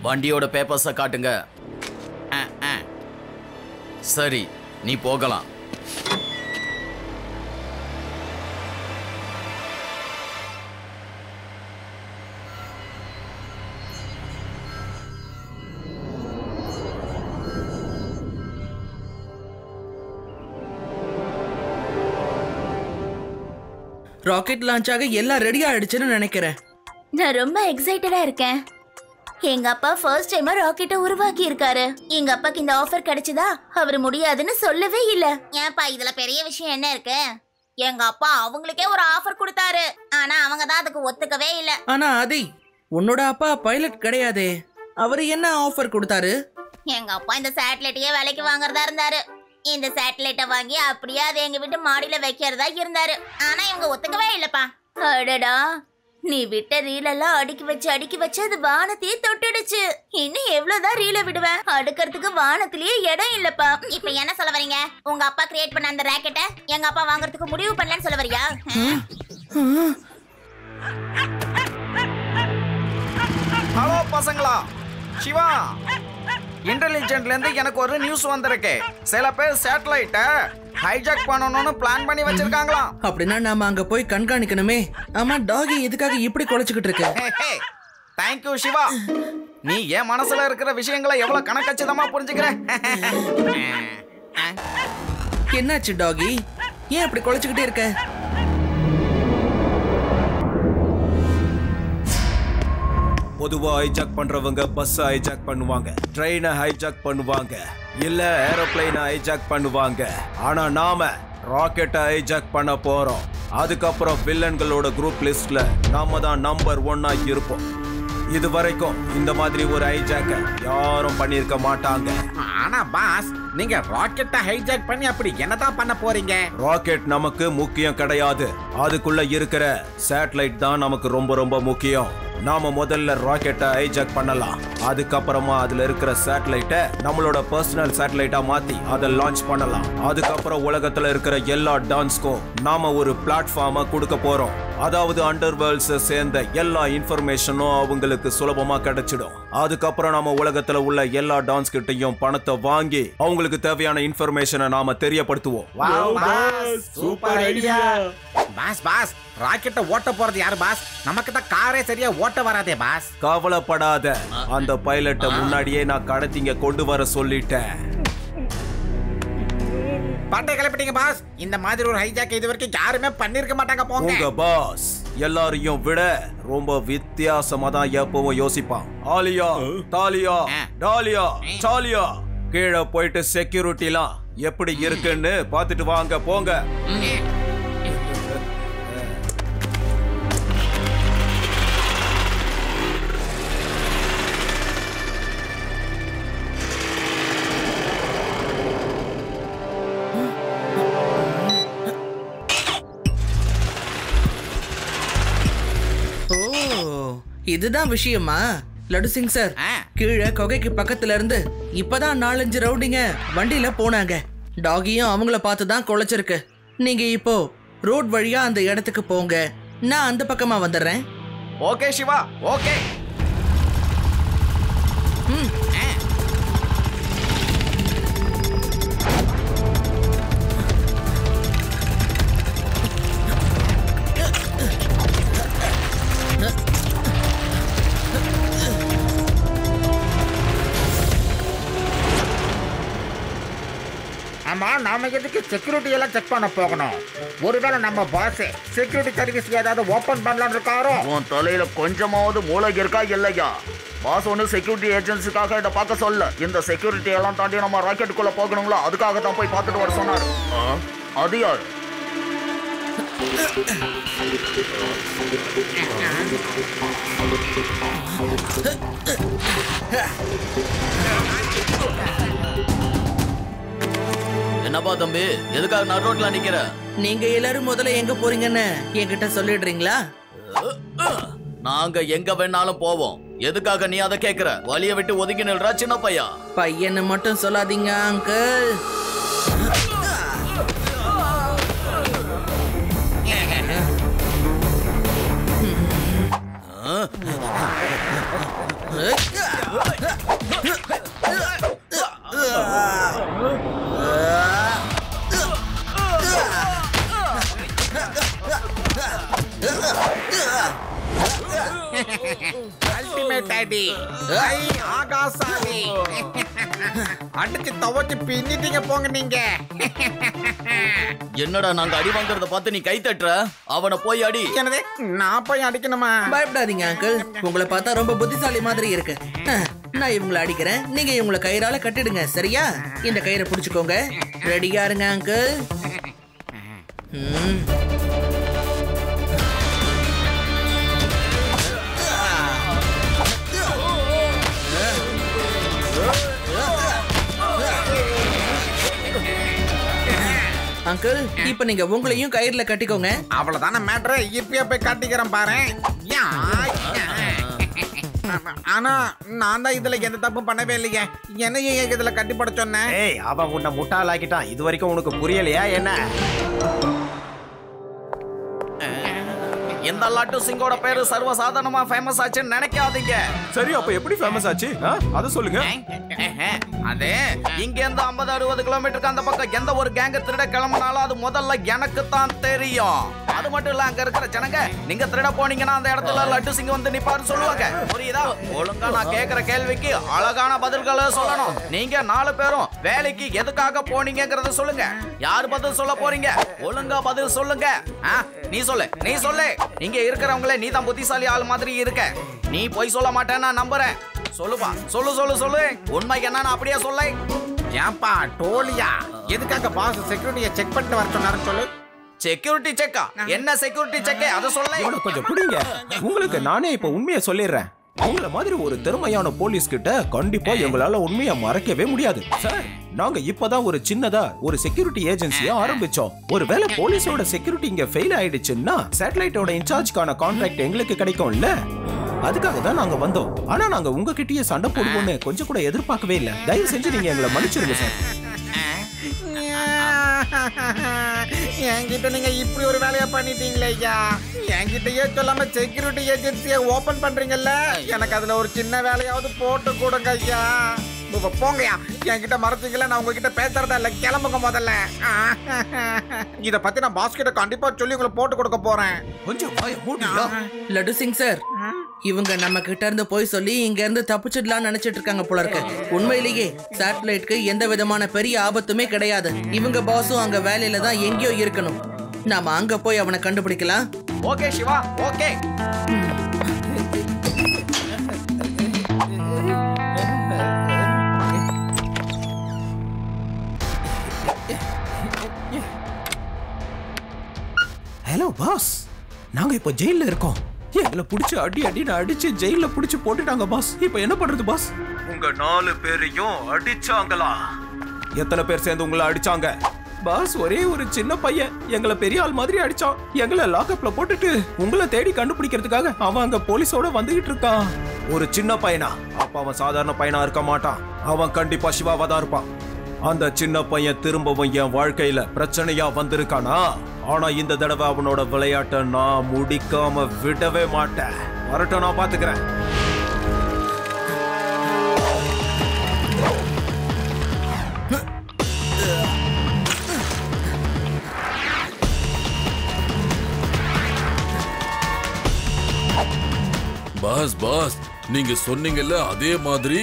வண்டியோட பேப்பர்ஸை காட்டுங்க. சரி, நீ போகலாம். ராக்கெட் லான்ச் ஆக எல்லாம் ரெடி ஆயிடுச்சுன்னு நினைக்கிறேன். நான் ரொம்ப எக்ஸைட்டடா இருக்கேன். எங்க அப்பா ஃபர்ஸ்ட் டைமா ராக்கெட்டை உருவாக்கி இருக்காரு. எங்க அப்பாக்கு இந்த ஆஃபர் கிடைச்சதா அவர் முடியாதுன்னு சொல்லவே இல்ல. ஏன்பா இதுல பெரிய விஷயம் என்ன இருக்கு? எங்க அப்பா அவங்களுக்கே ஒரு ஆஃபர் கொடுத்தாரு. ஆனா அவங்க தான் அதுக்கு ஒத்துக்கவே இல்ல. ஆனா ஆதி, உன்னோட அப்பா பைலட் கிடையாதே, அவரு என்ன ஆஃபர் கொடுத்தாரு? எங்க அப்பா இந்த சேட்டலைட்டையே விலைக்கு வாங்குறதா இருந்தாரு. இந்த சேட்டலைட்டை வாங்கி அப்படியே அதை எங்க வீட்டு மாடியில வைக்கிறதா இருந்தாரு. ஆனா இவங்க ஒத்துக்கவே இல்லப்பா. அடடா, நீ விட்ட ரீல் எல்லாம் அடுக்கி வச்சு அது வானத்தையே தொட்டுடுச்சு. இன்னும் எவ்வளவுதான் ரீல விடுவேன்? அடுக்கிறதுக்கு வானத்திலேயே இடம் இல்லப்பா. இப்ப என்ன சொல்ல வரீங்க? உங்க அப்பா கிரியேட் பண்ண அந்த ராக்கெட்டை எங்க அப்பா வாங்குறதுக்கு முடிவு பண்ணலன்னு சொல்ல வரியா? ஹலோ பசங்களா, சிவா, இன்டெலிஜென்ட்ல இருந்து எனக்கு ஒரு நியூஸ் வந்திருக்கு. சில பேர் சேட்டலைட்டை ஹைஜாக் பண்ணணும்னு பிளான் பண்ணி வச்சிருக்காங்களாம். அப்படின்னா நாம அங்க போய் கண்காணிக்கணுமே. ஆமா, டாகி எதுக்காக இப்படி குலைச்சுக்கிட்டு இருக்கு? தேங்க்யூ சிவா, நீ என் மனசுல இருக்கிற விஷயங்களை எவ்வளவு கணக்கச்சிதமா புரிஞ்சுக்கிற. என்னாச்சு டாகி, ஏன் அப்படி குலைச்சுக்கிட்டே இருக்க? பொதுவா ஹைஜாக் பண்றவங்க பஸ் ஹைஜாக் பண்ணுவாங்க, ட்ரெயினை ஹைஜாக் பண்ணுவாங்க, இல்ல ஏரோப்ளைனை ஹைஜாக் பண்ணுவாங்க. ஆனா நாம ராக்கெட்டை ஹைஜாக் பண்ண போறோம். அதுக்கப்புறம் வில்லன்களோட குரூப் லிஸ்ட்ல நாம தான் நம்பர் 1 இருப்போம். இது வரைக்கும் இந்த மாதிரி ஒரு ஹைஜாக்க யாரும் பண்ணிருக்க மாட்டாங்க. ஆனா பாஸ், நீங்க ராக்கெட்டை ஹைஜாக் பண்ணி அப்படி என்னதான் பண்ண போறீங்க? ராக்கெட் நமக்கு முக்கியம் கிடையாது, அதுக்குள்ள இருக்கிற சேட்டலைட் தான் நமக்கு ரொம்ப ரொம்ப முக்கியம். நாம முதல்ல ராக்கெட்டை ஹைஜாக் பண்ணலாம். அதுக்கப்புறமா அதுல இருக்கிற சேட்டலைட்டை நம்மளோட பர்சனல் சேட்டலைட்டா மாத்தி அதை லான்ச் பண்ணலாம். அதுக்கப்புறம் உலகத்துல இருக்கிற எல்லா டான்ஸ்க்கும் நாம ஒரு பிளாட்ஃபார்மை கொடுக்க போறோம். அதாவது அண்டர் வேர்ல்ட்ஸை சேர்ந்த எல்லா இன்ஃபர்மேஷனும் அவங்களுக்கு சுலபமா கிடைச்சிடும். அதுக்கப்புறம் நாம உலகத்துல உள்ள எல்லா டான்ஸ் கிட்டையும் பணத்தை வாங்கி அவங்களுக்கு தேவையான இன்ஃபர்மேஷனை நாம தெரியப்படுத்துவோம். Super idea. பாஸ், ராக்கெட்டை ஓட்ட போறது யாரு பாஸ்? நமக்கு தான் காரே சரியா ஓட்ட வராதே பாஸ். கவலைப்படாத, அந்த பைலட்டை முன்னாடியே நான் கடத்திங்க கொண்டு வர சொல்லிட்டேன். பாட்டை கிளப்பிட்டீங்க பாஸ். இந்த மாதிரி ஒரு ஹைஜாக் இது வரைக்கும் யாருமே பண்ணிருக்க மாட்டாங்க. போங்க. உங்க பாஸ் எல்லாரையும் விட ரொம்ப வித்தியாசமா தான் எப்பவும் யோசிப்பான். ஆலியா, தாலியா, டாலியா, சாலியா, கீழே போயிட்டு செக்யூரிட்டிலாம் எப்படி இருக்குன்னு பாத்துட்டு வாங்க. போங்க. இதுதான் விஷயமா? லட்டு சிங் சார், கீழே கொகைக்கு பக்கத்துல இருந்து இப்பதான் 4-5 ரவுண்டிங்க வண்டியில போனாங்க. டாகியும் அவங்கள பார்த்து தான் குலைச்சிருக்கு. நீங்க இப்போ ரோட் வழியா அந்த இடத்துக்கு போங்க, நான் அந்த பக்கமா வந்துடுறேன். Okay Siva, okay. ஆமா, நாம எதுக்கு செக்யூரிட்டி எல்லாம் செக் பண்ண போகணும்? ஒருவேளை நம்ம பாஸ் செக்யூரிட்டி சர்வீஸ் ஏதாவது ஓபன் பண்ணலாம்னு இருக்காரோ? உன் தலையில கொஞ்சமாவது மூளை இருக்கா இல்லையா? பாஸ் ஒன்று செக்யூரிட்டி ஏஜென்சிக்காக இதை பார்க்க சொல்ல. இந்த செக்யூரிட்டி எல்லாம் தாண்டி நம்ம ராக்கெட்டுக்குள்ள போகணுங்களா? அதுக்காக தான் போய் பார்த்துட்டு வர சொன்னார். அது யார்? என்னப்பா தம்பி, எதுக்காக நடு ரோட்ல நிக்கிற? நீங்க எல்லாரும் முதல்ல எங்க போறீங்கன்னு என்கிட்ட சொல்லிடுறீங்களா? நாங்க எங்க வேணாலும் போவோம். எதுக்காக நீ அதை கேக்குற? வழிய விட்டு ஒதுங்கி நில்றா சின்ன பையா. பையன்னு மட்டும் சொல்லாதீங்க அங்கிள். ஆகாசாமி ஆகாசாமி அடிச்சு துவச்சு பின்னிட்டீங்க போங்க நீங்க. என்னடா நாங்க அடி வாங்குறத பார்த்து நீ கை தட்டுற? அவனை போய் அடி. என்னது நான் போய் அடிக்கணுமா? பயப்படாதீங்க அங்கிள், உங்களை பார்த்தா ரொம்ப புத்திசாலி மாதிரி இருக்கு. நான் இவங்களை அடிக்கிறேன், நீங்க இவங்களை கயிறால கட்டிடுங்க, சரியா? இந்த கயிறை பிடிச்சுக்கோங்க. ரெடியா இருங்க அங்கிள். அங்கிள், இப்ப நீங்க உங்களையும் கயிறுல கட்டிக்கோங்க. அவ்வளவுதான மேட்ரு. இப்பயே போய் கட்டிக்கிறேன் பாரு. ஆனா நான் தான் இதுல எந்த தப்பு பண்ணவே இல்லையே. என்ன இதுல கட்டிப்பட சொன்னேன்? ஏய், அவன் உன்னை முட்டாளாக்கிட்டான். இது வரைக்கும் உனக்கு புரியலையா என்ன? இந்த லட்டு சிங்கோட பேரு சர்வசாதாரணமா ஃபேமஸ் ஆச்சுன்னு நினைக்காதீங்க. சரி, அப்ப எப்படி ஃபேமஸ் ஆச்சு அத சொல்லுங்க. அது இங்க இருந்து 50-60 கிலோமீட்டருக்கு அந்த பக்கம் எந்த ஒரு கேங்க திருட கிளம்பினாலும் அது முதல்ல எனக்கு தான் தெரியும். அது மட்டும் இல்ல, அங்க இருக்கிற ஜனங்க நீங்க திருட போனீங்கன்னா அந்த இடத்துல லட்டு சிங்க வந்து நிப்பாருன்னு சொல்லுவாங்க. புரியுதா? ஒழுங்கா நான் கேக்குற கேள்விக்கு அழகான பதில்களை சொல்லணும். நீங்க 4 பேரும் வேலைக்கு எதுக்காக போனீங்கங்கறத சொல்லுங்க. யார் பதில் சொல்ல போறீங்க? ஒழுங்கா பதில் சொல்லுங்க. நீ சொல்லு, நீ சொல்லு. இங்க இருக்கிறவங்களே நீ தான் புத்திசாலி ஆள் மாதிரி இருக்க. நீ போய் சொல்ல மாட்டேன்னு நான் நம்புறேன். சொல்லுப்பா, சொல்லு சொல்லு சொல்லு. உண்மை என்னன்னு அப்படியே சொல்ல. ஏன்பா டோலியா, எதுக்காக பாஸ் செக்யூரிட்டியை செக் பண்ணிட்டு வர சொன்னாருன்னு சொல்லு. செக்யூரிட்டி செக்கா? என்ன செக்யூரிட்டி செக்? அத சொல்ல. கொஞ்சம் புரியுங்க. உங்களுக்கு நானே இப்ப உண்மையை சொல்லிடுறேன். அவங்கள மாதிரி ஒரு திறமையான போலீஸ் கிட்ட கண்டிப்பா எங்களால உண்மையை மறைக்கவே முடியாது சார். நாங்க இப்பதான் ஒரு சின்னதா ஒரு செக்யூரிட்டி ஏஜென்சியை ஆரம்பிச்சோம். ஒருவேளை போலீஸோட செக்யூரிட்டி இங்க ஃபெயில் ஆயிடுச்சுன்னா சேட்டலைட்டோட இன்சார்ஜ்க்கான கான்ட்ராக்ட் எங்களுக்கு கிடைக்கும்ல. அதுக்காக தான் நாங்க வந்தோம். ஆனா நாங்க உங்ககிட்டயே சண்டை போடுவோம்னு கொஞ்சம் கூட எதிர்பார்க்கவே இல்லை. தயவு செஞ்சு நீங்க எங்களை மன்னிச்சிருங்க சார். என்கிட்ட நீங்க இப்படி ஒரு வேலையா பண்ணிட்டீங்களே ஐயா. என்கிட்டயே சொல்லாம செக்யூரிட்டி ஏஜென்சியை ஓபன் பண்றீங்கல்ல. எனக்கு அதுல ஒரு சின்ன வேலையாவது போட்டு கொடுங்க ஐயா. போங்கயா, என்கிட்ட மறைச்சிக்கல. நான் உங்ககிட்ட பேசுறதா இல்ல. கிளம்புங்க முதல்ல. இத பத்தி நான் பாஸ் கிட்ட கண்டிப்பா சொல்லி உங்களை போட்டு கொடுக்க போறேன். கொஞ்சம் லட்டு சிங் சார், இவங்க நம்ம கிட்ட இருந்து போய் சொல்லி இங்க இருந்து தப்பிச்சிடலாம்னு நினைச்சிட்டு இருக்காங்க போல இருக்கு. உண்மையிலேயே சேட்டலைட்க்கு எந்த விதமான பெரிய ஆபத்துமே கிடையாது. இவங்க பாஸும் அங்க வேலையில தான் எங்கேயோ இருக்கணும். நாம அங்க போய் அவனை கண்டுபிடிக்கலாம். Okay Siva, okay. Hello boss, நாங்க இப்போ ஜெயில இருக்கோம். எங்களை புடிச்சு அடின்னு அடிச்சு ஜெயில புடிச்சு போட்டுட்டாங்க பாஸ். இப்போ என்ன பண்றது பாஸ்? உங்க 4 பேரையும் அடிச்சாங்களா? எத்தனை பேர் சேர்ந்து உங்களை அடிச்சாங்க பாஸ்? ஒரே ஒரு சின்ன பையன் எங்களை பெரிய ஆள் மாதிரி அடிச்சான். எங்களை லாக்அப்ல போட்டுட்டு உங்களை தேடி கண்டுபிடிக்கிறதுக்காக அவன் அங்க போலீஸோட வந்துகிட்டு இருக்கான். ஒரு சின்ன பையனா? அப்ப அவன் சாதாரண பையனா இருக்க மாட்டான். அவன் கண்டிப்பா சிவாவா தான் இருப்பான். அந்த சின்ன பையன் திரும்பவும் என் வாழ்க்கையில பிரச்சனையா வந்திருக்கானா? ஆனா இந்த தடவை அவனோட விளையாட்டை நான் முடிக்காம விடவே மாட்டேன். வரட்டும், நான் பாத்துக்கிறேன். பாஸ் பாஸ், நீங்க சொன்னீங்கல்ல அதே மாதிரி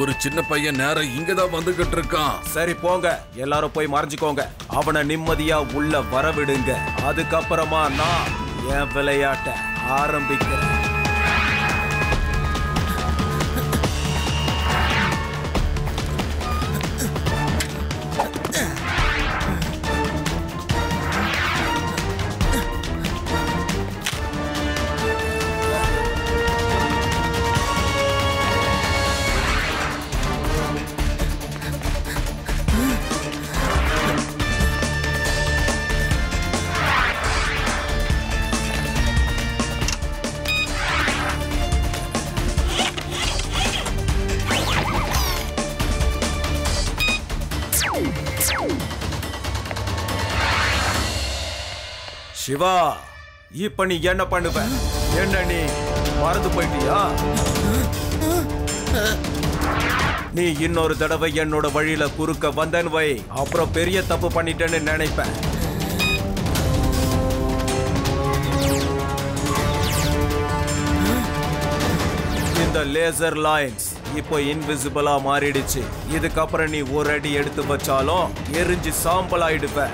ஒரு சின்ன பையன் நேரம் இங்கதான் வந்துகிட்டு இருக்கான். சரி போங்க, எல்லாரும் போய் மறைஞ்சுக்கோங்க. அவனை நிம்மதியா உள்ள வரவிடுங்க. அதுக்கப்புறமா நான் என் விளையாட்டை ஆரம்பிக்கிறேன். சிவா, இப்ப நீ என்ன பண்ணுவ? என்ன நீ மறந்து போயிட்டியா? நீ இன்னொரு தடவை என்னோட வழியில குறுக்க வந்தன் வை, அப்புறம் பெரிய தப்பு பண்ணிட்டேன்னு நினைப்ப. இந்த லேசர் லைன்ஸ் இப்போ இன்விசிபிளா மாறிடுச்சு. இதுக்கப்புறம் நீ ஒரு அடி எடுத்து வச்சாலும் எரிஞ்சு சாம்பல் ஆயிடுவ.